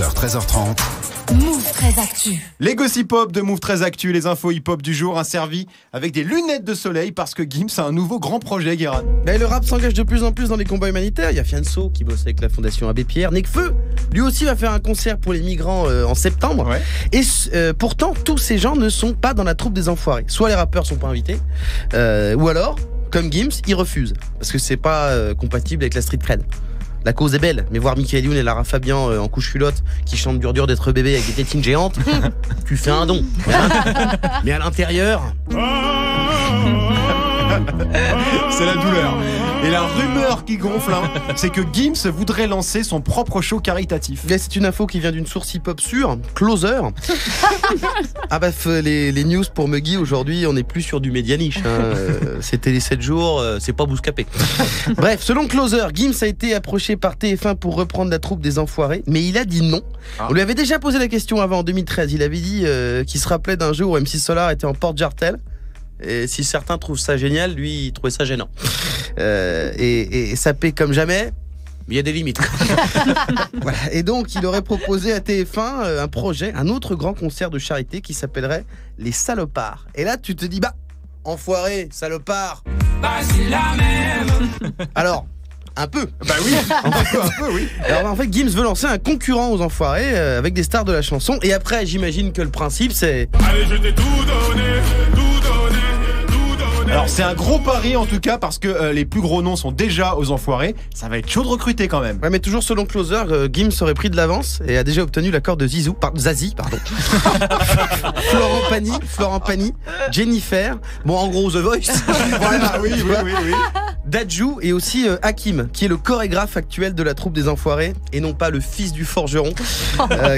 13h, 13h30. Move 13 Actu. Les gossip hop de Move 13 Actu, les infos hip-hop du jour, servis avec des lunettes de soleil parce que Gims a un nouveau grand projet, Guérin. Le rap s'engage de plus en plus dans les combats humanitaires. Il y a Fianso qui bosse avec la Fondation Abbé Pierre. Nekfeu, lui aussi, va faire un concert pour les migrants en septembre. Ouais. Et pourtant, tous ces gens ne sont pas dans la troupe des enfoirés. Soit les rappeurs sont pas invités, ou alors, comme Gims, ils refusent. Parce que c'est pas compatible avec la street cred. La cause est belle, mais voir Michael Youn et Lara Fabian en couche culotte qui chantent dur d'être bébé avec des tétines géantes, tu fais un don. Mais à l'intérieur... C'est la douleur. Et la rumeur qui gonfle, c'est que Gims voudrait lancer son propre show caritatif. C'est une info qui vient d'une source hip-hop sûre, Closer. Les news pour Muggy aujourd'hui, on n'est plus sur du média niche. C'était les 7 jours, c'est pas Bouscapé. Bref, selon Closer, Gims a été approché par TF1 pour reprendre la troupe des enfoirés, mais il a dit non. On lui avait déjà posé la question avant, en 2013. Il avait dit qu'il se rappelait d'un jour où MC Solar était en porte-jartel. Et si certains trouvent ça génial, lui, il trouvait ça gênant. Et ça paie comme jamais, mais il y a des limites. Voilà. Et donc, il aurait proposé à TF1 un projet, un autre grand concert de charité qui s'appellerait Les Salopards. Et là, tu te dis, enfoiré, salopard. C'est la même. Alors, un peu. Oui, un peu, oui. Alors en fait, Gims veut lancer un concurrent aux enfoirés avec des stars de la chanson. Et après, j'imagine que le principe, c'est... Allez, je t'ai tout donné, tout donné, tout donné. Alors c'est un gros pari en tout cas parce que les plus gros noms sont déjà aux enfoirés. Ça va être chaud de recruter quand même. Ouais, mais toujours selon Closer, Gims aurait pris de l'avance et a déjà obtenu l'accord de Zazie, Florent Pagny, Jennifer, bon en gros The Voice. Voilà, oui. Dadju et aussi Hakim, qui est le chorégraphe actuel de la troupe des enfoirés et non pas le fils du forgeron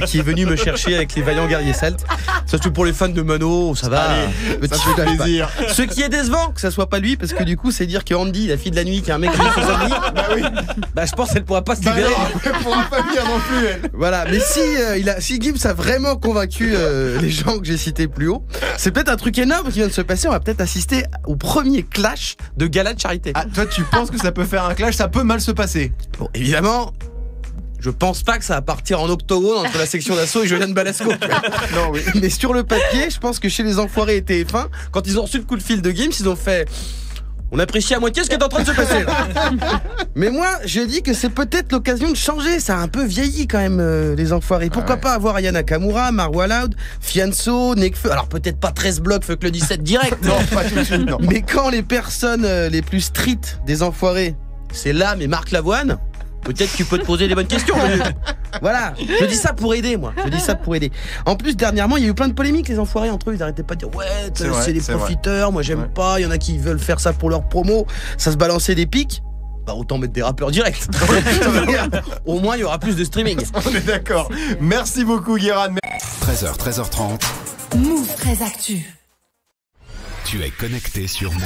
qui est venu me chercher avec les vaillants guerriers celtes. Ça c'est pour les fans de Mano, ça va. Allez, ça fait plaisir. Ce qui est décevant, que ça soit pas lui, parce que du coup c'est dire que Andy, la fille de la nuit, qui est un mec qui est son ami, je pense qu'elle pourra pas se libérer. Elle pourra pas venir non plus, elle. Voilà, mais si Gims a vraiment convaincu les gens que j'ai cités plus haut, c'est peut-être un truc énorme qui vient de se passer. On va peut-être assister au premier clash de gala de charité. Ah, toi tu penses que ça peut faire un clash? Ça peut mal se passer. Bon, évidemment, je pense pas que ça va partir en octogone entre la section d'assaut et Julian Balasco. Non, oui. Mais sur le papier, je pense que chez les enfoirés et TF1, quand ils ont reçu le coup de fil de Gims, ils ont fait... On apprécie à moitié ce qui est en train de se passer là. Mais moi, je dis que c'est peut-être l'occasion de changer. Ça a un peu vieilli quand même, les enfoirés. Pourquoi pas avoir Aya Nakamura, Marwa Loud, Fianso, Nekfeu. Alors peut-être pas 13 blocs, fuck le 17 direct. Non, pas tout de suite, non. Mais quand les personnes les plus street des enfoirés, c'est Lam et Marc Lavoine, peut-être que tu peux te poser des bonnes questions. Voilà, je dis ça pour aider, moi. Je dis ça pour aider. En plus, dernièrement, il y a eu plein de polémiques, les enfoirés entre eux. Ils arrêtaient pas de dire c'est des profiteurs, moi j'aime pas. Il y en a qui veulent faire ça pour leur promo. Ça se balançait des pics. Autant mettre des rappeurs directs. Au moins, il y aura plus de streaming. On est d'accord. Merci beaucoup, Guérin. 13h, 13h30. Move 13 Actu. Tu es connecté sur Move.